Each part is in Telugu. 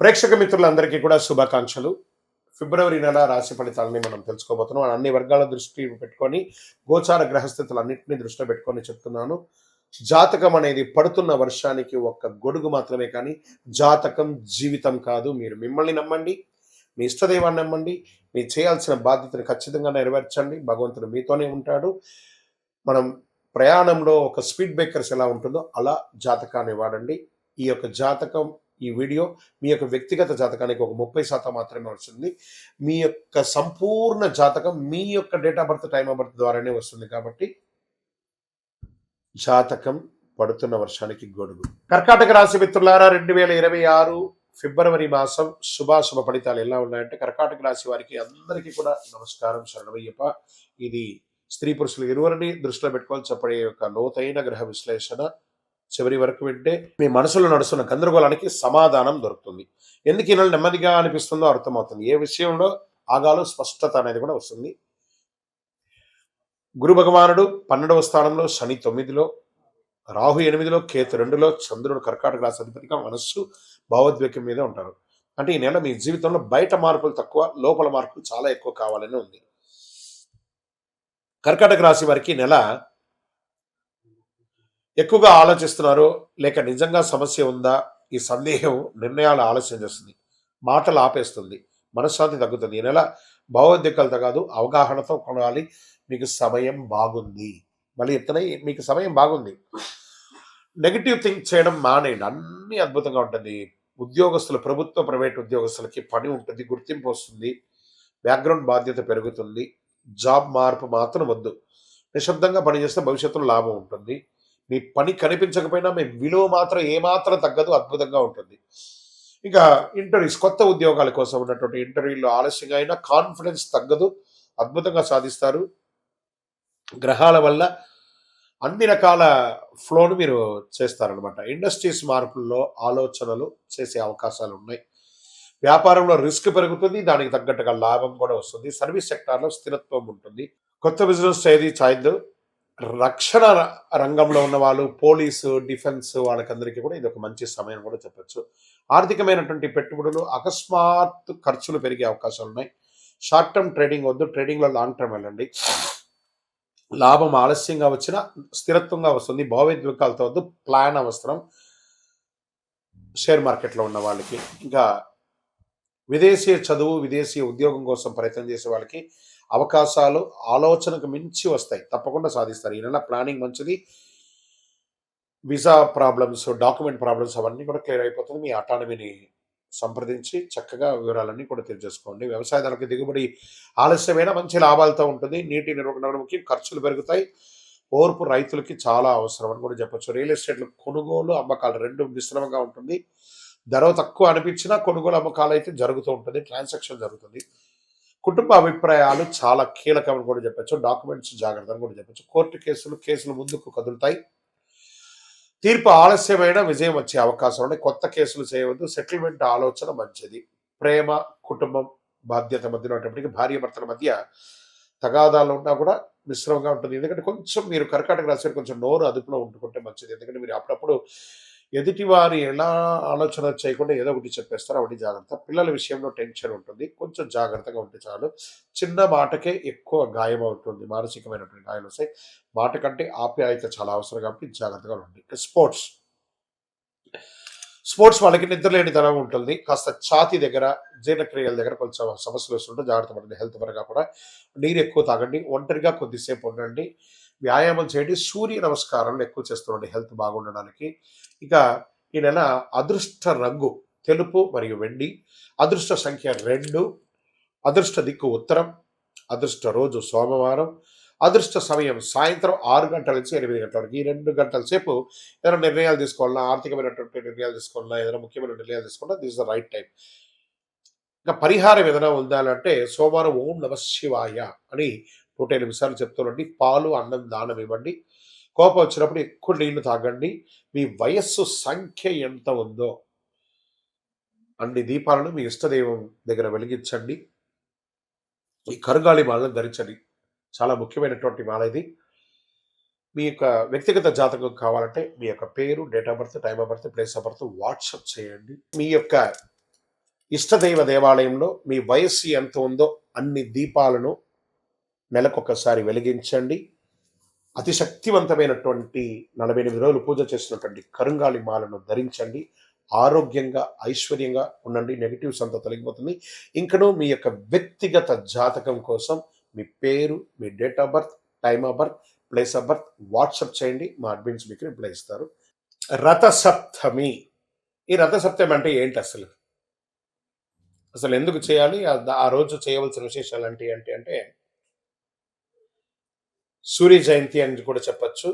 ప్రేక్షక మిత్రులందరికీ కూడా శుభాకాంక్షలు. ఫిబ్రవరి నెల రాశి ఫలితాలని మనం తెలుసుకోబోతున్నాం. అన్ని వర్గాల దృష్టి పెట్టుకొని గోచార గ్రహస్థితులన్నింటినీ దృష్టిలో పెట్టుకొని చెప్తున్నాను. జాతకం అనేది పడుతున్న వర్షానికి ఒక్క గొడుగు మాత్రమే కానీ జాతకం జీవితం కాదు. మీరు మిమ్మల్ని నమ్మండి, మీ ఇష్టదైవాన్ని నమ్మండి, మీరు చేయాల్సిన బాధ్యతను ఖచ్చితంగా నెరవేర్చండి. భగవంతుడు మీతోనే ఉంటాడు. మనం ప్రయాణంలో ఒక స్పీడ్ బ్రేకర్స్ ఎలా ఉంటుందో అలా జాతకాన్ని వాడండి. ఈ యొక్క జాతకం ఈ వీడియో మీ యొక్క వ్యక్తిగత జాతకానికి ఒక 30% మాత్రమే వస్తుంది. మీ యొక్క సంపూర్ణ జాతకం మీ యొక్క date of birth, time of birth ద్వారానే వస్తుంది. కాబట్టి జాతకం పడుతున్న వర్షానికి గొడుగు. కర్కాటక రాశి మిత్రులారా, 2026 ఫిబ్రవరి మాసం శుభాశుభ ఫలితాలు ఎలా ఉన్నాయంటే, కర్కాటక రాశి వారికి అందరికీ కూడా నమస్కారం, శరణమయ్యప్ప. ఇది స్త్రీ పురుషులు ఇరువురిని దృష్టిలో పెట్టుకోవాలి చెప్పడే యొక్క లోతైన గ్రహ విశ్లేషణ. చివరి వరకు వింటే మీ మనసులో నడుస్తున్న గందరగోళానికి సమాధానం దొరుకుతుంది. ఎందుకు ఈ నెల నెమ్మదిగా అనిపిస్తుందో అర్థమవుతుంది. ఏ విషయంలో ఆగాలో స్పష్టత అనేది కూడా వస్తుంది. గురు భగవానుడు 12వ స్థానంలో, శని 9లో, రాహు 8లో, కేతు 2లో, చంద్రుడు కర్కాటక రాశి అధిపతిగా మనస్సు భావోద్వేగం మీద ఉంటారు. అంటే ఈ నెల మీ జీవితంలో బయట మార్పులు తక్కువ, లోపల మార్పులు చాలా ఎక్కువ కావాలని ఉంది. కర్కాటక రాశి వారికి నెల ఎక్కువగా ఆలోచిస్తున్నారు, లేక నిజంగా సమస్య ఉందా, ఈ సందేహం నిర్ణయాలు ఆలస్యం చేస్తుంది, మాటలు ఆపేస్తుంది, మనశ్శాంతి తగ్గుతుంది. ఈ నెల భావోద్వేగాలతో కాదు, అవగాహనతో కొనాలి. మీకు సమయం బాగుంది. మళ్ళీ చెప్తున్నాయి, మీకు సమయం బాగుంది. నెగిటివ్ థింక్ చేయడం మానేయండి. అన్ని అద్భుతంగా ఉంటుంది. ఉద్యోగస్తులు, ప్రభుత్వ ప్రైవేట్ ఉద్యోగస్తులకి పని ఉంటుంది, గుర్తింపు వస్తుంది, బ్యాక్గ్రౌండ్ బాధ్యత పెరుగుతుంది. జాబ్ మార్పు మాత్రం వద్దు. నిశ్శబ్దంగా పనిచేస్తే భవిష్యత్తులో లాభం ఉంటుంది. మీ పని కనిపించకపోయినా మీ విలువ మాత్రం ఏమాత్రం తగ్గదు, అద్భుతంగా ఉంటుంది. ఇంకా ఇంటర్వ్యూస్, కొత్త ఉద్యోగాల కోసం ఉన్నటువంటి ఇంటర్వ్యూలో ఆలస్యంగా అయినా కాన్ఫిడెన్స్ తగ్గదు, అద్భుతంగా సాధిస్తారు. గ్రహాల వల్ల అన్ని రకాల ఫ్లోను మీరు చేస్తారనమాట. ఇండస్ట్రీస్ మార్పుల్లో ఆలోచనలు చేసే అవకాశాలు ఉన్నాయి. వ్యాపారంలో రిస్క్ పెరుగుతుంది, దానికి తగ్గట్టుగా లాభం కూడా వస్తుంది. సర్వీస్ సెక్టార్లో స్థిరత్వం ఉంటుంది. కొత్త బిజినెస్ ఏది చాయద్దు. రక్షణ రంగంలో ఉన్న వాళ్ళు, పోలీసు, డిఫెన్స్ వాళ్ళకందరికీ కూడా ఇది ఒక మంచి సమయం కూడా చెప్పచ్చు. ఆర్థికమైనటువంటి పెట్టుబడులు, అకస్మాత్ ఖర్చులు పెరిగే అవకాశాలు ఉన్నాయి. షార్ట్ టర్మ్ ట్రేడింగ్ వద్దు, ట్రేడింగ్లో లాంగ్ టర్మ్ వెళ్ళండి. లాభం ఆలస్యంగా వచ్చినా స్థిరత్వంగా వస్తుంది. భావోద్వేగాలతో వద్దు, ప్లాన్ అవసరం షేర్ మార్కెట్లో ఉన్న వాళ్ళకి. ఇంకా విదేశీ చదువు, విదేశీ ఉద్యోగం కోసం ప్రయత్నం చేసే వాళ్ళకి అవకాశాలు ఆలోచనకు మించి వస్తాయి, తప్పకుండా సాధిస్తారు. ఈ నెల ప్లానింగ్ మంచిది. వీసా ప్రాబ్లమ్స్, డాక్యుమెంట్ ప్రాబ్లమ్స్ అవన్నీ కూడా క్లియర్ అయిపోతుంది. మీ అటానమీని సంప్రదించి చక్కగా వివరాలన్నీ కూడా తెలియజేసుకోండి. వ్యవసాయదారులకు దిగుబడి ఆలస్యమైన మంచి లాభాలతో ఉంటుంది. నీటి నిర్వహణకి ఖర్చులు పెరుగుతాయి. ఓర్పు రైతులకి చాలా అవసరం అని కూడా చెప్పొచ్చు. రియల్ ఎస్టేట్లు కొనుగోలు, అమ్మకాలు రెండు మిశ్రమంగా ఉంటుంది. ధర తక్కువ అనిపించినా కొనుగోలు అమ్మకాలు అయితే జరుగుతూ ఉంటుంది, ట్రాన్సాక్షన్ జరుగుతుంది. కుటుంబ అభిప్రాయాలు చాలా కీలకం అని కూడా చెప్పచ్చు. డాక్యుమెంట్స్ జాగ్రత్త అని కూడా చెప్పచ్చు. కోర్టు కేసులు ముందుకు కదులుతాయి. తీర్పు ఆలస్యమైన విజయం వచ్చే అవకాశం ఉంది. కొత్త కేసులు చేయవద్దు. సెటిల్మెంట్ ఆలోచన మంచిది. ప్రేమ, కుటుంబం, బాధ్యత మధ్యలో ఉన్నప్పటికీ భార్య భర్తల మధ్య తగాదాలు ఉన్నా కూడా మిశ్రమంగా ఉంటుంది. ఎందుకంటే కొంచెం మీరు కర్కాటక రాశి కొంచెం నోరు అదుపులో ఉంటుకుంటే మంచిది. ఎందుకంటే మీరు అప్పుడప్పుడు ఎదుటి వారి ఎలా ఆలోచన చేయకుండా ఏదో ఒకటి చెప్పేస్తారు, ఒకటి జాగ్రత్త. పిల్లల విషయంలో టెన్షన్ ఉంటుంది, కొంచెం జాగ్రత్తగా ఉంటే చాలు. చిన్న మాటకే ఎక్కువ గాయం అవుతుంది, మానసికమైనటువంటి గాయాలు వస్తాయి. మాట కంటే ఆప్యాయత చాలా అవసరం కాబట్టి జాగ్రత్తగా ఉండండి. స్పోర్ట్స్ వాళ్ళకి నిద్రలేని ధనం ఉంటుంది. కాస్త ఛాతీ దగ్గర, జీర్ణక్రియల దగ్గర కొంచెం సమస్యలు వస్తుంటే జాగ్రత్త పడండి. హెల్త్ పరంగా కూడా నీరు ఎక్కువ తాగండి, ఒంటరిగా కొద్దిసేపు ఉండండి, వ్యాయామం చేయండి, సూర్య నమస్కారాలు ఎక్కువ చేస్తుండండి హెల్త్ బాగుండడానికి. ఇక ఈ నెల అదృష్ట రంగు తెలుపు మరియు వెండి, అదృష్ట సంఖ్య 2, అదృష్ట దిక్కు ఉత్తరం, అదృష్ట రోజు సోమవారం, అదృష్ట సమయం సాయంత్రం 6 గంటల నుంచి 8 గంటల వరకు. ఈ 2 గంటల సేపు ఏదైనా నిర్ణయాలు తీసుకోవాలన్నా, ఆర్థికమైనటువంటి నిర్ణయాలు తీసుకోవాలన్నా, ఏదైనా ముఖ్యమైన నిర్ణయాలు తీసుకోవాలన్నా this is the right time. ఇంకా పరిహారం ఏదైనా ఉండాలంటే సోమవారం ఓం నమ శివాయ అని 108 సార్లు చెప్తుండండి. పాలు, అన్నం దానం ఇవ్వండి. కోపం వచ్చినప్పుడు ఎక్కువ నీళ్లు తాగండి. మీ వయస్సు సంఖ్య ఎంత ఉందో అన్ని దీపాలను మీ ఇష్టదైవం దగ్గర వెలిగించండి. ఈ కరుగాలి మాలను ధరించండి. చాలా ముఖ్యమైనటువంటి మాల ఇది. మీ యొక్క వ్యక్తిగత జాతకం కావాలంటే మీ యొక్క పేరు, date of birth, time of birth, place of birth WhatsApp చేయండి. మీ యొక్క ఇష్టదైవ దేవాలయంలో మీ వయస్సు ఎంత ఉందో అన్ని దీపాలను నెలకొకసారి వెలిగించండి. అతి శక్తివంతమైనటువంటి 48 రోజులు పూజ చేసినటువంటి కరుంగాలి మాలను ధరించండి. ఆరోగ్యంగా, ఐశ్వర్యంగా ఉండండి. నెగటివ్స్ అంతా తొలగిపోతుంది. ఇంకను మీ యొక్క వ్యక్తిగత జాతకం కోసం మీ పేరు, మీ date of birth, time of birth, place of birth WhatsApp చేయండి. మా అడ్మిన్స్ మీకు రిప్లై ఇస్తారు. రథసప్తమి. ఈ రథసప్తమి అంటే ఏంటి అసలు? అసలు ఎందుకు చేయాలి? ఆ రోజు చేయవలసిన విశేషాలు అంటే సూర్య జయంతి అని కూడా చెప్పచ్చు.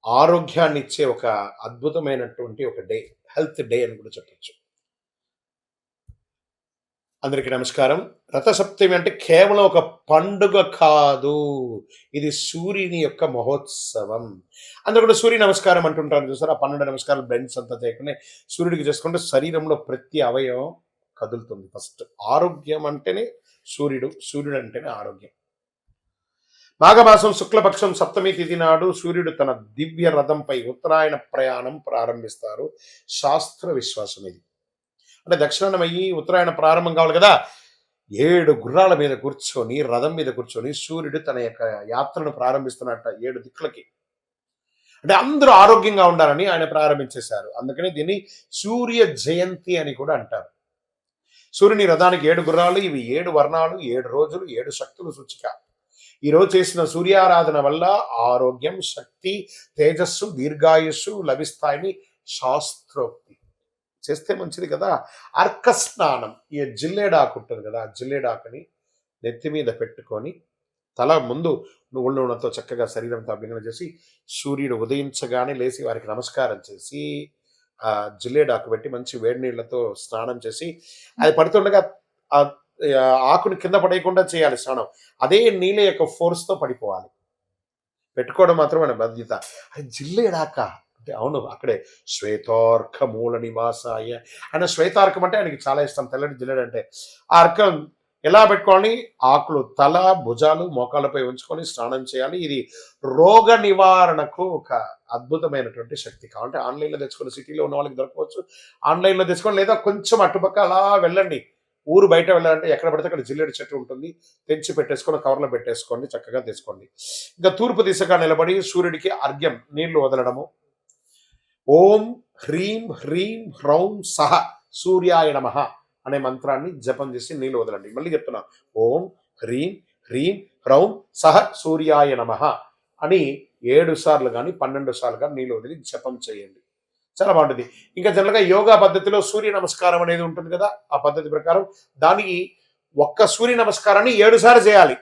ఆరోగ్యాన్ని ఇచ్చే ఒక అద్భుతమైనటువంటి ఒక డే, హెల్త్ డే అని కూడా చెప్పచ్చు. అందరికీ నమస్కారం. రథసప్తమి అంటే కేవలం ఒక పండుగ కాదు, ఇది సూర్యుని యొక్క మహోత్సవం. అందరూ కూడా సూర్య నమస్కారం అంటుంటారు చూసారు. ఆ 12 నమస్కారాలు బెండ్స్ అంతా చేయకుండా సూర్యుడికి చేసుకుంటే శరీరంలో ప్రతి అవయవం కదులుతుంది. ఫస్ట్ ఆరోగ్యం అంటేనే సూర్యుడు, సూర్యుడు అంటేనే ఆరోగ్యం. మాఘమాసం శుక్లపక్షం సప్తమి తిథి నాడు సూర్యుడు తన దివ్య రథంపై ఉత్తరాయణ ప్రయాణం ప్రారంభిస్తారు. శాస్త్ర విశ్వాసం ఇది. అంటే దక్షిణాయనం అయ్యి ఉత్తరాయణ ప్రారంభం కావాలి కదా. 7 గుర్రాల మీద కూర్చొని, రథం మీద కూర్చొని సూర్యుడు తన యొక్క యాత్రను ప్రారంభిస్తున్నట్ట 7 దిక్కులకి. అంటే అందరూ ఆరోగ్యంగా ఉండాలని ఆయన ప్రారంభించేశారు. అందుకని దీన్ని సూర్య జయంతి అని కూడా అంటారు. సూర్యుని రథానికి 7 గుర్రాలు, ఇవి 7 వర్ణాలు, 7 రోజులు, 7 శక్తులు సూచిక. ఈరోజు చేసిన సూర్యారాధన వల్ల ఆరోగ్యం, శక్తి, తేజస్సు, దీర్ఘాయుస్సు లభిస్తాయని శాస్త్రోక్తి. చేస్తే మంచిది కదా. అర్క స్నానం, ఈ జిల్లేడాకు ఉంటుంది కదా, ఆ జిల్లేడాకుని నెత్తి మీద పెట్టుకొని తల ముందు నువ్వుల నూనెతో చక్కగా శరీరంతో అభ్యంగన చేసి సూర్యుడు ఉదయించగానే లేచి వారికి నమస్కారం చేసి ఆ జిల్లేడాకు పెట్టి మంచి వేడి నీళ్లతో స్నానం చేసి అది పడుతుండగా ఆ ఆకుని కింద పడేయకుండా చేయాలి స్నానం. అదే నీళ్ళ యొక్క ఫోర్స్తో పడిపోవాలి. పెట్టుకోవడం మాత్రం మన బాధ్యత. అది జిల్లేడాక అంటే అవును, అక్కడే శ్వేతార్క మూల నివాసాయ. ఆయన శ్వేతార్కం అంటే ఆయనకి చాలా ఇష్టం, తెల్లటి జిల్లేడు అంటే. ఆ అర్కం ఎలా పెట్టుకోవాలి? ఆకులు తల, భుజాలు, మోకాళ్ళపై ఉంచుకొని స్నానం చేయాలి. ఇది రోగ నివారణకు ఒక అద్భుతమైనటువంటి శక్తి. కాబట్టి ఆన్లైన్లో తెచ్చుకొని, సిటీలో ఉన్న వాళ్ళకి దొరకవచ్చు, ఆన్లైన్లో తెచ్చుకొని, లేదా కొంచెం అటుపక్క అలా వెళ్ళండి. ఊరు బయట వెళ్ళాలంటే ఎక్కడ పడితే అక్కడ జిల్లేడు చెట్టు ఉంటుంది, తెచ్చి పెట్టేసుకొని కవర్లో పెట్టేసుకోండి, చక్కగా తెచ్చుకోండి. ఇంకా తూర్పు దిశగా నిలబడి సూర్యుడికి అర్ఘ్యం నీళ్లు వదలడము. ఓం హ్రీం హ్రీం హ్రౌం సహ సూర్యాయ నమః అనే మంత్రాన్ని జపం చేసి నీళ్లు వదలండి. మళ్ళీ చెప్తున్నా, ఓం హ్రీం హ్రీం హ్రౌం సహ సూర్యాయ నమః అని 7 సార్లు కానీ 12 సార్లు కానీ నీళ్లు వదిలి జపం చేయండి. చాలా బాగుంటుంది. ఇంకా జనరల్గా యోగా పద్ధతిలో సూర్య నమస్కారం అనేది ఉంటుంది కదా, ఆ పద్ధతి ప్రకారం దానికి ఒక్క సూర్య నమస్కారాన్ని 7 సార్లు చేయాలి.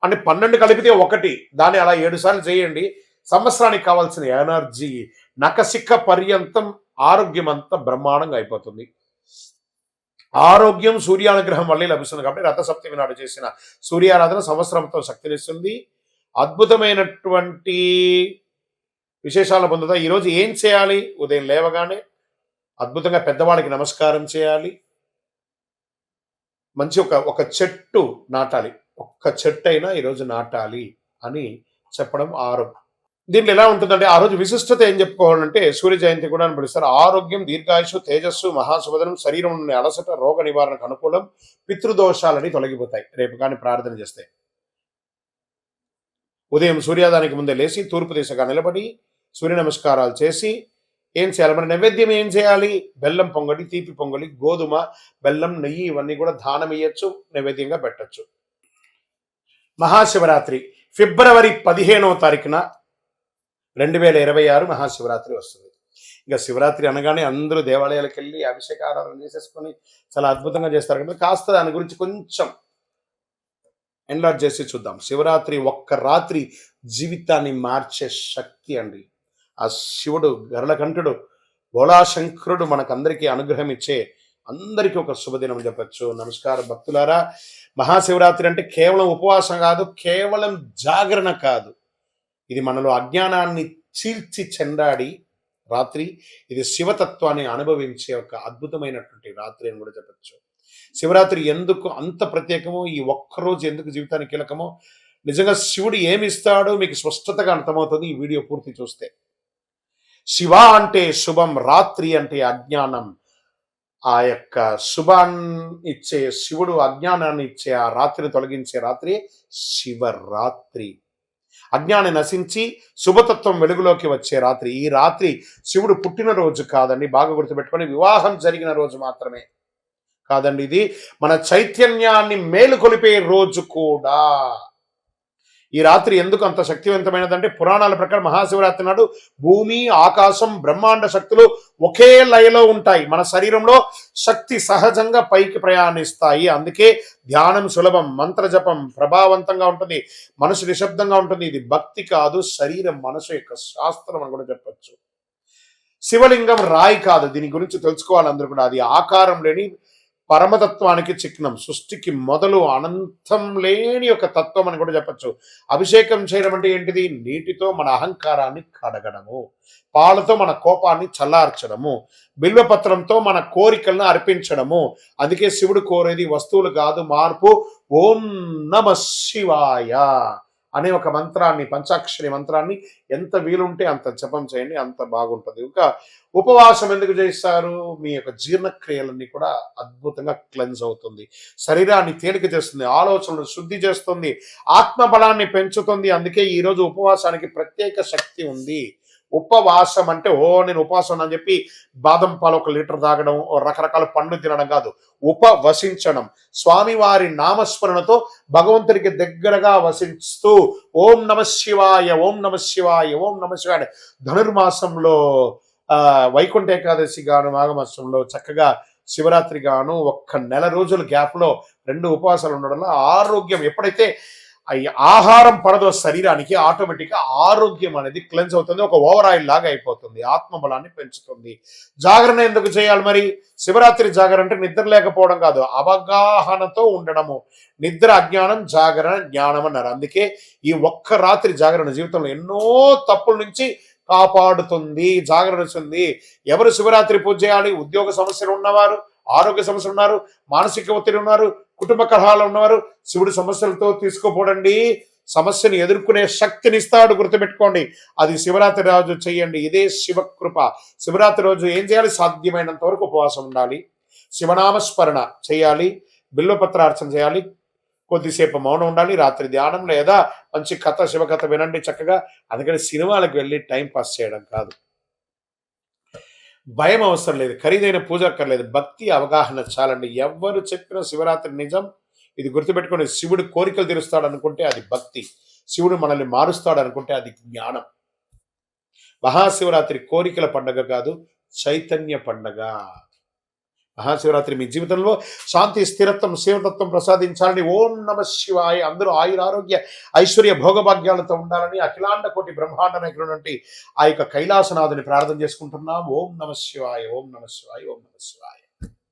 అంటే 12 కలిపితే 1, దాన్ని అలా 7 సార్లు చేయండి. సంవత్సరానికి కావాల్సిన ఎనర్జీ నకసిక పర్యంతం ఆరోగ్యం అంతా బ్రహ్మాండంగా అయిపోతుంది. ఆరోగ్యం సూర్యానుగ్రహం వల్లే లభిస్తుంది. కాబట్టి రథసప్తమి నాడు చేసిన సూర్యారాధన సంవత్సరంతో శక్తినిస్తుంది. అద్భుతమైనటువంటి విశేషాలను పొందుతా. ఈరోజు ఏం చేయాలి? ఉదయం లేవగానే అద్భుతంగా పెద్దవాళ్ళకి నమస్కారం చేయాలి. మంచి ఒక చెట్టు నాటాలి. ఒక్క చెట్టు అయినా ఈరోజు నాటాలి అని చెప్పడం ఆరోగ్యం. దీంట్లో ఎలా ఉంటుందంటే ఆ రోజు విశిష్టత ఏం చెప్పుకోవాలంటే సూర్య జయంతి కూడా అని పిలుస్తారు. ఆరోగ్యం, దీర్ఘాయుషు, తేజస్సు, మహాశుభదనం, శరీరం నుండి అలసట, రోగ నివారణకు అనుకూలం, పితృదోషాలని తొలగిపోతాయి రేపు కానీ ప్రార్థన చేస్తే. ఉదయం సూర్యోదయానికి ముందే లేచి తూర్పు దిశగా నిలబడి సూర్య నమస్కారాలు చేసి ఏం చేయాలి? మన నైవేద్యం ఏం చేయాలి? బెల్లం పొంగలి, తీపి పొంగలి, గోధుమ, బెల్లం, నెయ్యి ఇవన్నీ కూడా దానం ఇయ్యచ్చు, నైవేద్యంగా పెట్టచ్చు. మహాశివరాత్రి ఫిబ్రవరి 15వ తారీఖున 2026 మహాశివరాత్రి వస్తుంది. ఇంకా శివరాత్రి అనగానే అందరూ దేవాలయాలకు వెళ్ళి అభిషేకారాధన చేసేసుకొని చాలా అద్భుతంగా చేస్తారు కదా. కాస్త దాని గురించి కొంచెం ఎన్లార్జ్ చేసి చూద్దాం. శివరాత్రి ఒక్క రాత్రి జీవితాన్ని మార్చే శక్తి అండి. ఆ శివుడు, గరుడకంఠుడు, భోళాశంకరుడు మనకందరికీ అనుగ్రహం ఇచ్చే అందరికీ ఒక శుభదినం చెప్పచ్చు. నమస్కారం భక్తులారా. మహాశివరాత్రి అంటే కేవలం ఉపవాసం కాదు, కేవలం జాగరణ కాదు. ఇది మనలో అజ్ఞానాన్ని చీల్చి చెండాడి రాత్రి. ఇది శివతత్వాన్ని అనుభవించే ఒక అద్భుతమైనటువంటి రాత్రి అని కూడా చెప్పచ్చు. శివరాత్రి ఎందుకు అంత ప్రత్యేకమో, ఈ ఒక్కరోజు ఎందుకు జీవితానికి కీలకమో, నిజంగా శివుడు ఏమి ఇస్తాడో మీకు స్పష్టతగా అర్థమవుతుంది ఈ వీడియో పూర్తి చూస్తే. శివ అంటే శుభం, రాత్రి అంటే అజ్ఞానం. ఆ యొక్క శుభాన్ని ఇచ్చే శివుడు అజ్ఞానాన్ని ఇచ్చే ఆ రాత్రిని తొలగించే రాత్రి శివరాత్రి. అజ్ఞాని నశించి శుభతత్వం వెలుగులోకి వచ్చే రాత్రి. ఈ రాత్రి శివుడు పుట్టినరోజు కాదండి, బాగా గుర్తుపెట్టుకొని, వివాహం జరిగిన రోజు మాత్రమే కాదండి. ఇది మన చైతన్యాన్ని మేలుకొలిపే రోజు కూడా. ఈ రాత్రి ఎందుకు అంత శక్తివంతమైనదంటే, పురాణాల ప్రకారం మహాశివరాత్రి నాడు భూమి, ఆకాశం, బ్రహ్మాండ శక్తులు ఒకే లయలో ఉంటాయి. మన శరీరంలో శక్తి సహజంగా పైకి ప్రయాణిస్తాయి. అందుకే ధ్యానం సులభం, మంత్ర జపం ప్రభావవంతంగా ఉంటుంది, మనసు నిశ్శబ్దంగా ఉంటుంది. ఇది భక్తి కాదు, శరీరం మనసు యొక్క శాస్త్రం అని కూడా చెప్పచ్చు. శివలింగం రాయి కాదు, దీని గురించి తెలుసుకోవాలి అందరూ కూడా. అది ఆకారం లేని పరమతత్వానికి చిహ్నం, సృష్టికి మొదలు, అనంతం లేని ఒక తత్వం అని కూడా చెప్పచ్చు. అభిషేకం చేయడం అంటే ఏంటిది? నీటితో మన అహంకారాన్ని కడగడము, పాలతో మన కోపాన్ని చల్లార్చడము, బిల్వపత్రంతో మన కోరికలను అర్పించడము. అందుకే శివుడు కోరేది వస్తువులు కాదు, మార్పు. ఓం నమ శివాయ అనే ఒక మంత్రాన్ని, పంచాక్షరి మంత్రాన్ని ఎంత వీలుంటే అంత జపం చేయండి, అంత బాగుంటుంది. ఇంకా ఉపవాసం ఎందుకు చేస్తారు? మీ యొక్క జీర్ణక్రియలన్నీ కూడా అద్భుతంగా క్లెన్స్ అవుతుంది, శరీరాన్ని తేలిక చేస్తుంది, ఆలోచనలు శుద్ధి చేస్తుంది, ఆత్మబలాన్ని పెంచుతుంది. అందుకే ఈరోజు ఉపవాసానికి ప్రత్యేక శక్తి ఉంది. ఉపవాసం అంటే నేను ఉపవాసం అని చెప్పి బాదం పాలు 1 లీటర్ తాగడం, రకరకాల పండ్లు తినడం కాదు. ఉపవసించడం, స్వామివారి నామస్మరణతో భగవంతుడికి దగ్గరగా వసిస్తూ ఓం నమ శివాయ, ఓం నమ శివాయ, ఓం నమ శివాయ. ధనుర్మాసంలో వైకుంఠ ఏకాదశి గాను, మాఘమాసంలో చక్కగా శివరాత్రి గాను 1 నెల రోజుల గ్యాప్లో 2 ఉపవాసాలు ఉండడం వల్ల ఆరోగ్యం, ఎప్పుడైతే ఆహారం పడదో శరీరానికి, ఆటోమేటిక్గా ఆరోగ్యం అనేది క్లెన్స్ అవుతుంది, ఒక ఓవర్ ఆయిల్ లాగా అయిపోతుంది, ఆత్మబలాన్ని పెంచుతుంది. జాగరణ ఎందుకు చేయాలి మరి? శివరాత్రి జాగరణ అంటే నిద్ర లేకపోవడం కాదు, అవగాహనతో ఉండడము. నిద్ర అజ్ఞానం, జాగరణ జ్ఞానం అన్నారు. అందుకే ఈ ఒక్క రాత్రి జాగరణ జీవితంలో ఎన్నో తప్పుల నుంచి కాపాడుతుంది, జాగరణిస్తుంది. ఎవరు శివరాత్రి పూజ చేయాలి? ఉద్యోగ సమస్యలు ఉన్నవారు, ఆరోగ్య సమస్యలు ఉన్నారు, మానసిక ఒత్తిడి ఉన్నారు, కుటుంబ కలహాలు ఉన్నవారు శివుడి సమస్యలతో తీసుకోపోడండి. సమస్యను ఎదుర్కొనే శక్తిని ఇస్తాడు, గుర్తుపెట్టుకోండి. అది శివరాత్రి రోజు చేయండి, ఇదే శివకృప. శివరాత్రి రోజు ఏం చేయాలి? సాధ్యమైనంత వరకు ఉపవాసం ఉండాలి, శివనామస్మరణ చేయాలి, బిల్వపత్రార్చన చేయాలి, కొద్దిసేపు మౌనం ఉండాలి, రాత్రి ధ్యానం లేదా మంచి కథ, శివకథ వినండి చక్కగా. అందుకని సినిమాలకు వెళ్ళి టైం పాస్ చేయడం కాదు. భయం అవసరం లేదు, ఖరీదైన పూజ అక్కర్లేదు, భక్తి అవగాహన చాలండి. ఎవరు చెప్పిన శివరాత్రి నిజం, ఇది గుర్తుపెట్టుకోండి. శివుడు కోరికలు తీరుస్తాడు అనుకుంటే అది భక్తి, శివుడు మనల్ని మారుస్తాడు అనుకుంటే అది జ్ఞానం. మహాశివరాత్రి కోరికల పండగ కాదు, చైతన్య పండగ. మహాశివరాత్రి మీ జీవితంలో శాంతి, స్థిరత్వం, శివతత్వం ప్రసాదించాలని ఓం నమ శివాయ. అందరూ ఆయురారోగ్య ఐశ్వర్య భోగభాగ్యాలతో ఉండాలని అఖిలాండ కోటి బ్రహ్మాండ నాయకుడు ఆ యొక్క కైలాసనాథుని ప్రార్థన చేసుకుంటున్నాం. ఓం నమ శివాయ, ఓం నమ శివాయ, ఓం నమ శివాయ.